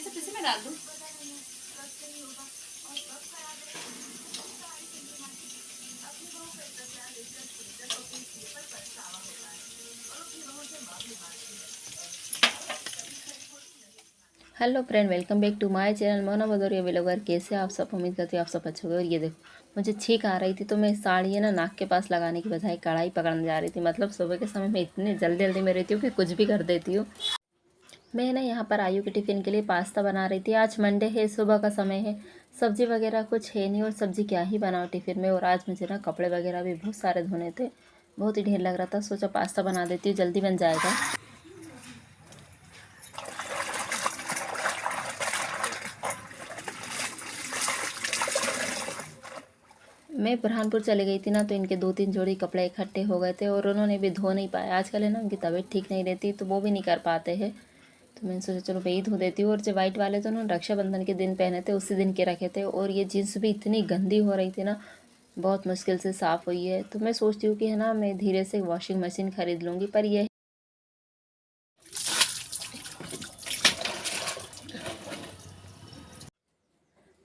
कैसे किसी में डाल दूं? Hello friend, welcome back to my channel Mona Bhadauria vlogger. कैसे आप सब? उम्मीद करती हूँ आप सब अच्छे होंगे। और ये देखो, मुझे छींक आ रही थी तो मैं साड़ी है ना नाक के पास लगाने की बजाय कढ़ाई पकड़ने जा रही थी। मतलब सुबह के समय में इतनी जल्दी जल्दी में रहती हूँ कि कुछ भी कर देती हूँ। मैं ना यहाँ पर आयु के टिफ़िन के लिए पास्ता बना रही थी। आज मंडे है, सुबह का समय है, सब्जी वगैरह कुछ है नहीं और सब्जी क्या ही बनाओ टिफ़िन में। और आज मुझे ना कपड़े वगैरह भी बहुत सारे धोने थे, बहुत ही ढेर लग रहा था। सोचा पास्ता बना देती हूँ, जल्दी बन जाएगा। मैं बुरहानपुर चली गई थी ना, तो इनके 2-3 जोड़ी कपड़े इकट्ठे हो गए थे और उन्होंने भी धो नहीं पाए। आजकल है ना उनकी तबीयत ठीक नहीं रहती, तो वो भी नहीं कर पाते हैं। तो मैंने सोचा चलो मैं ही धो देती हूँ। और जो वाइट वाले तो उन्होंने रक्षाबंधन के दिन पहने थे, उसी दिन के रखे थे। और ये जीन्स भी इतनी गंदी हो रही थी ना, बहुत मुश्किल से साफ़ हुई है। तो मैं सोचती हूँ कि है ना मैं धीरे से वॉशिंग मशीन खरीद लूँगी, पर यह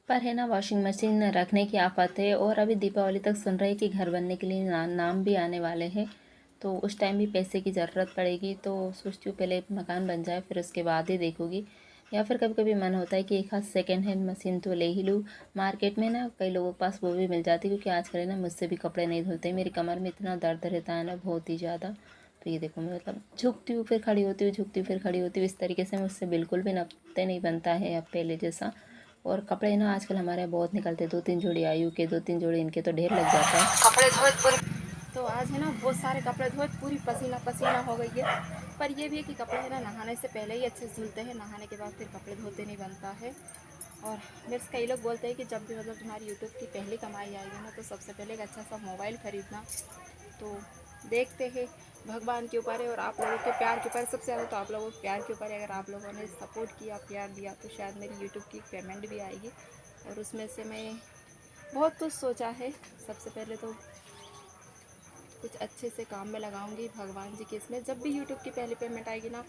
है ना वॉशिंग मशीन रखने की आफत है। और अभी दीपावली तक सुन रहे कि घर बनने के लिए नाम भी आने वाले हैं, तो उस टाइम भी पैसे की ज़रूरत पड़ेगी। तो सोचती हूँ पहले मकान बन जाए, फिर उसके बाद ही देखूँगी। या फिर कभी कभी मन होता है कि एक हाथ सेकेंड हैंड मशीन तो ले ही लूँ। मार्केट में ना कई लोगों के पास वो भी मिल जाती है, क्योंकि आजकल है ना मुझसे भी कपड़े नहीं धुलते। मेरी कमर में इतना दर्द रहता है ना, बहुत ही ज़्यादा। तो ये देखो, मैं मतलब झुकती हूँ फिर खड़ी होती हूँ, झुकती हूँ फिर खड़ी होती हूँ। इस तरीके से मुझसे बिल्कुल भी नपते नहीं बनता है अब पहले जैसा। और कपड़े ना आजकल हमारे यहाँ बहुत निकलते, 2-3 जोड़ी आयु के, 2-3 जोड़ी इनके, तो ढेर लग जाता है। कपड़े धोए पूरी, तो आज है ना बहुत सारे कपड़े धोए, पूरी पसीना पसीना हो गई है। पर ये भी है कि कपड़े है ना नहाने से पहले ही अच्छे से धुलते हैं, नहाने के बाद फिर कपड़े धोते नहीं बनता है। और मेरे से कई लोग बोलते हैं कि जब भी मतलब तुम्हारी यूट्यूब की पहली कमाई आएगी ना, तो सबसे पहले एक अच्छा सा मोबाइल ख़रीदना। तो देखते हैं, भगवान के ऊपर है और आप लोगों के प्यार के ऊपर, सबसे ज़्यादा तो आप लोगों के प्यार के ऊपर है। अगर आप लोगों ने सपोर्ट किया, प्यार दिया, तो शायद मेरी यूट्यूब की पेमेंट भी आएगी। और उसमें से मैं बहुत कुछ सोचा है। सबसे पहले तो कुछ अच्छे से काम में लगाऊंगी भगवान जी के इसमें। जब भी यूट्यूब की पहली पेमेंट आएगी ना,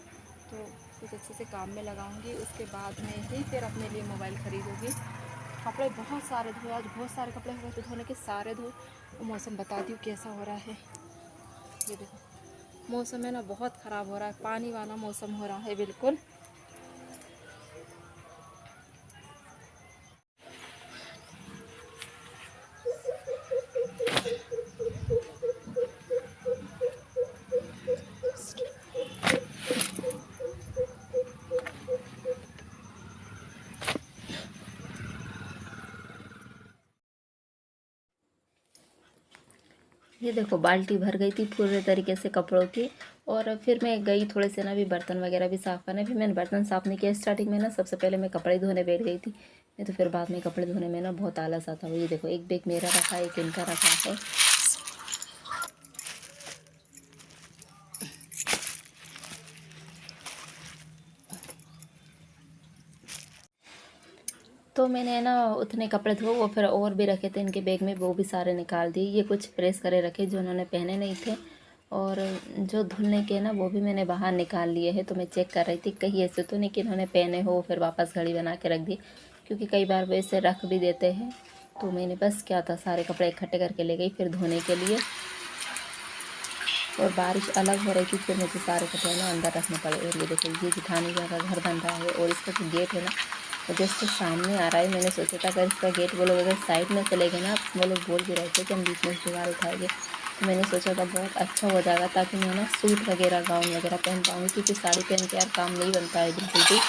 तो कुछ अच्छे से काम में लगाऊंगी। उसके बाद में ही फिर अपने लिए मोबाइल ख़रीदूँगी। कपड़े बहुत सारे धोए, आज बहुत सारे कपड़े हो गए थे धोने के, सारे धोए। और मौसम बताती हूँ कैसा हो रहा है। ये देखो, मौसम है ना बहुत ख़राब हो रहा है, पानी वाला मौसम हो रहा है बिल्कुल। ये देखो, बाल्टी भर गई थी पूरे तरीके से कपड़ों की। और फिर मैं गई थोड़े से ना भी बर्तन वगैरह भी साफ़ करने। फिर मैंने बर्तन साफ़ नहीं किया स्टार्टिंग में ना, सबसे पहले मैं कपड़े धोने बैठ गई थी। नहीं तो फिर बाद में कपड़े धोने में ना बहुत आलस आता है। ये देखो, एक बैग मेरा रखा है, एक इनका रखा है। तो मैंने ना उतने कपड़े धो, वो फिर और भी रखे थे इनके बैग में, वो भी सारे निकाल दिए। ये कुछ प्रेस करे रखे जो उन्होंने पहने नहीं थे, और जो धुलने के ना वो भी मैंने बाहर निकाल लिए हैं। तो मैं चेक कर रही थी कहीं ऐसे तो नहीं कि इन्होंने पहने हो फिर वापस घड़ी बना के रख दी, क्योंकि कई बार वैसे रख भी देते हैं। तो मैंने बस क्या था, सारे कपड़े इकट्ठे करके ले गई फिर धोने के लिए। और बारिश अलग हो रही थी, फिर मुझे सारे कपड़े ना अंदर रखने पड़े। और ये देखो, ये जिठानी का घर बन रहा है और इसका जो गेट है ना वो जस्ट सामने आ रहा है। मैंने सोचा था अगर इसका गेट वो लोग अगर साइड में चले गए ना, वो लोग बोल भी रहे थे कि हम बीच में से दीवार उठाएंगे, तो मैंने सोचा था बहुत अच्छा हो जाएगा, ताकि मैं ना सूट वगैरह गाउन वगैरह पहन पाऊँगी, क्योंकि साड़ी पहन के यार काम नहीं बनता है बिल्कुल भी।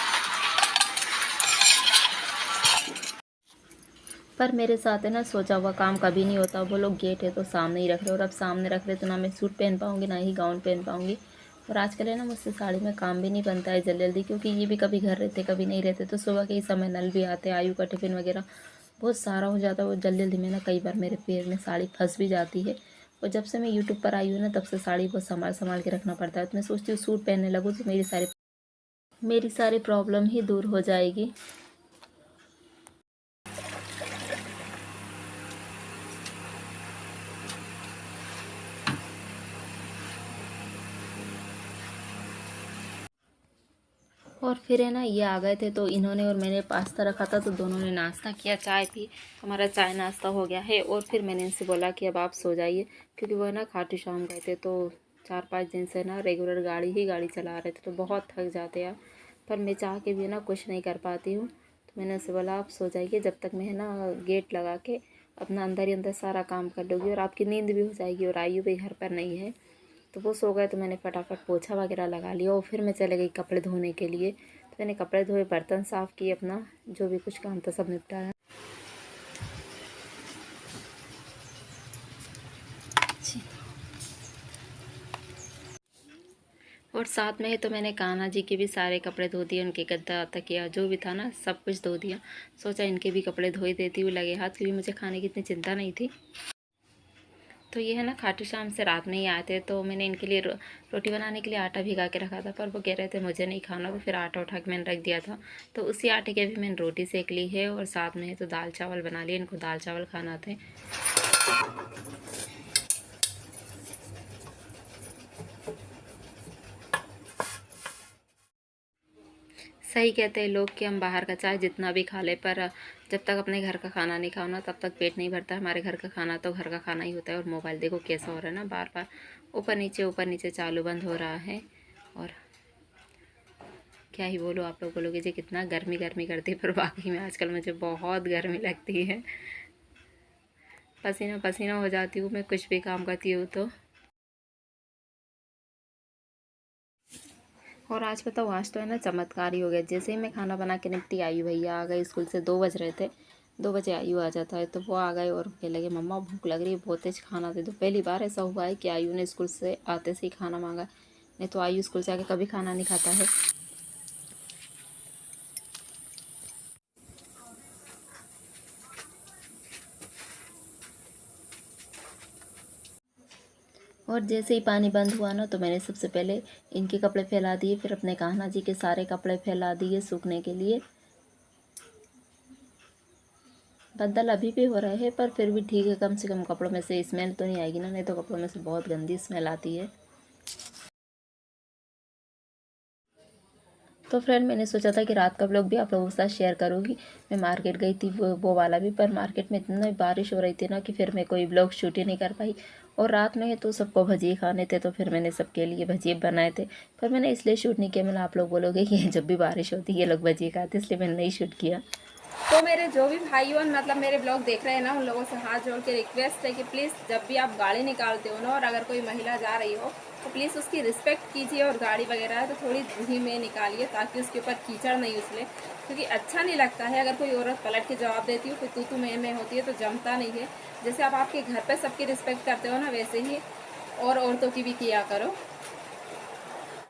पर मेरे साथ है ना सोचा हुआ काम कभी नहीं होता। वो लोग गेट है तो सामने ही रख रहे, और अब सामने रख रहे तो ना मैं सूट पहन पाऊँगी ना ही गाउन पहन पाऊँगी। और आजकल है ना मुझसे साड़ी में काम भी नहीं बनता है जल्दी जल्दी, क्योंकि ये भी कभी घर रहते कभी नहीं रहते। तो सुबह के ही समय नल भी आते, आयु का टिफ़िन वगैरह बहुत सारा हो जाता है। वो जल्दी जल्दी में ना कई बार मेरे पैर में साड़ी फंस भी जाती है। और जब से मैं यूट्यूब पर आई हूँ ना, तब से साड़ी बहुत संभाल संभाल के रखना पड़ता है। तो मैं सोचती हूँ सूट पहनने लगूँ तो मेरी सारी प्रॉब्लम ही दूर हो जाएगी। और फिर है ना ये आ गए थे, तो इन्होंने और मैंने पास्ता रखा था, तो दोनों ने नाश्ता किया, चाय पी। हमारा चाय नाश्ता हो गया है। और फिर मैंने इनसे बोला कि अब आप सो जाइए, क्योंकि वो है ना खाटू श्याम गए थे, तो 4-5 दिन से ना रेगुलर गाड़ी चला रहे थे, तो बहुत थक जाते हैं। पर मैं चाह के भी ना कुछ नहीं कर पाती हूँ। तो मैंने उनसे बोला आप सो जाइए, जब तक मैं है ना गेट लगा के अपना अंदर ही अंदर सारा काम कर लूँगी, और आपकी नींद भी हो जाएगी। और आयु भी घर पर नहीं है, तो वो सो गए, तो मैंने फटाफट पोछा वगैरह लगा लिया। और फिर मैं चले गई कपड़े धोने के लिए। तो मैंने कपड़े धोए, बर्तन साफ़ किए, अपना जो भी कुछ काम था सब निपटाया। और साथ में ही तो मैंने कान्हा जी के भी सारे कपड़े धो दिए, उनके गद्दा तकिया जो भी था ना सब कुछ धो दिया। सोचा इनके भी कपड़े धोई देती हूँ लगे हाथ, क्योंकि मुझे खाने की इतनी चिंता नहीं थी। तो ये है ना खाटू श्याम से रात में ही आए थे, तो मैंने इनके लिए रोटी बनाने के लिए आटा भिगा के रखा था, पर वो कह रहे थे मुझे नहीं खाना, तो फिर आटा उठा के मैंने रख दिया था। तो उसी आटे की भी मैंने रोटी सेक ली है, और साथ में तो दाल चावल बना लिए, इनको दाल चावल खाना थे। सही कहते हैं लोग कि हम बाहर का चाहे जितना भी खा ले, पर जब तक अपने घर का खाना नहीं खाओ ना तब तक पेट नहीं भरता। हमारे घर का खाना तो घर का खाना ही होता है। और मोबाइल देखो कैसा हो रहा है ना, बार बार ऊपर नीचे चालू बंद हो रहा है। और क्या ही बोलो, आप लोग बोलोगे जी कितना गर्मी गर्मी करती है, पर वाकई में आजकल मुझे बहुत गर्मी लगती है, पसीना पसीना हो जाती हूँ मैं कुछ भी काम करती हूँ तो। और आज बताओ, आज तो है ना चमत्कार ही हो गया। जैसे ही मैं खाना बना के निपटी, आयु भैया आ गए स्कूल से, 2 बज रहे थे, 2 बजे आयु आ जाता है, तो वो आ गए और कहने लगे मम्मा भूख लग रही है, बहुत तेज खाना दे दो। पहली बार ऐसा हुआ है कि आयु ने स्कूल से आते से ही खाना मांगा, नहीं तो आयु स्कूल से आके कभी खाना नहीं खाता है। और जैसे ही पानी बंद हुआ ना, तो मैंने सबसे पहले इनके कपड़े फैला दिए, फिर अपने कान्हा जी के सारे कपड़े फैला दिए सूखने के लिए। बदल अभी भी हो रहे हैं, पर फिर भी ठीक है, कम से कम कपड़ों में से स्मेल तो नहीं आएगी ना, नहीं तो कपड़ों में से बहुत गंदी स्मेल आती है। तो फ्रेंड, मैंने सोचा था कि रात का व्लॉग भी आप लोगों के साथ शेयर करूँगी। मैं मार्केट गई थी, वो वाला भी, पर मार्केट में इतनी बारिश हो रही थी ना कि फिर मैं कोई व्लॉग शूट ही नहीं कर पाई। और रात में तो सबको भजिए खाने थे, तो फिर मैंने सबके लिए भजिए बनाए थे, पर मैंने इसलिए शूट नहीं किया। मैंने आप लोग बोलोगे कि जब भी बारिश होती है ये लोग भजिए खाते, इसलिए मैंने नहीं शूट किया। तो मेरे जो भी भाई और मतलब मेरे ब्लॉग देख रहे हैं ना, उन लोगों से हाथ जोड़ के रिक्वेस्ट है कि प्लीज़ जब भी आप गाड़ी निकालते हो ना, और अगर कोई महिला जा रही हो तो प्लीज़ उसकी रिस्पेक्ट कीजिए। और गाड़ी वगैरह है तो थोड़ी धीमे में निकालिए, ताकि उसके ऊपर कीचड़ नहीं उछले, क्योंकि अच्छा नहीं लगता है अगर कोई औरत पलट के जवाब देती हो, कोई तू में होती है, तो जमता नहीं है। जैसे आप आपके घर पर सबकी रिस्पेक्ट करते हो ना, वैसे ही और औरतों की भी किया करो।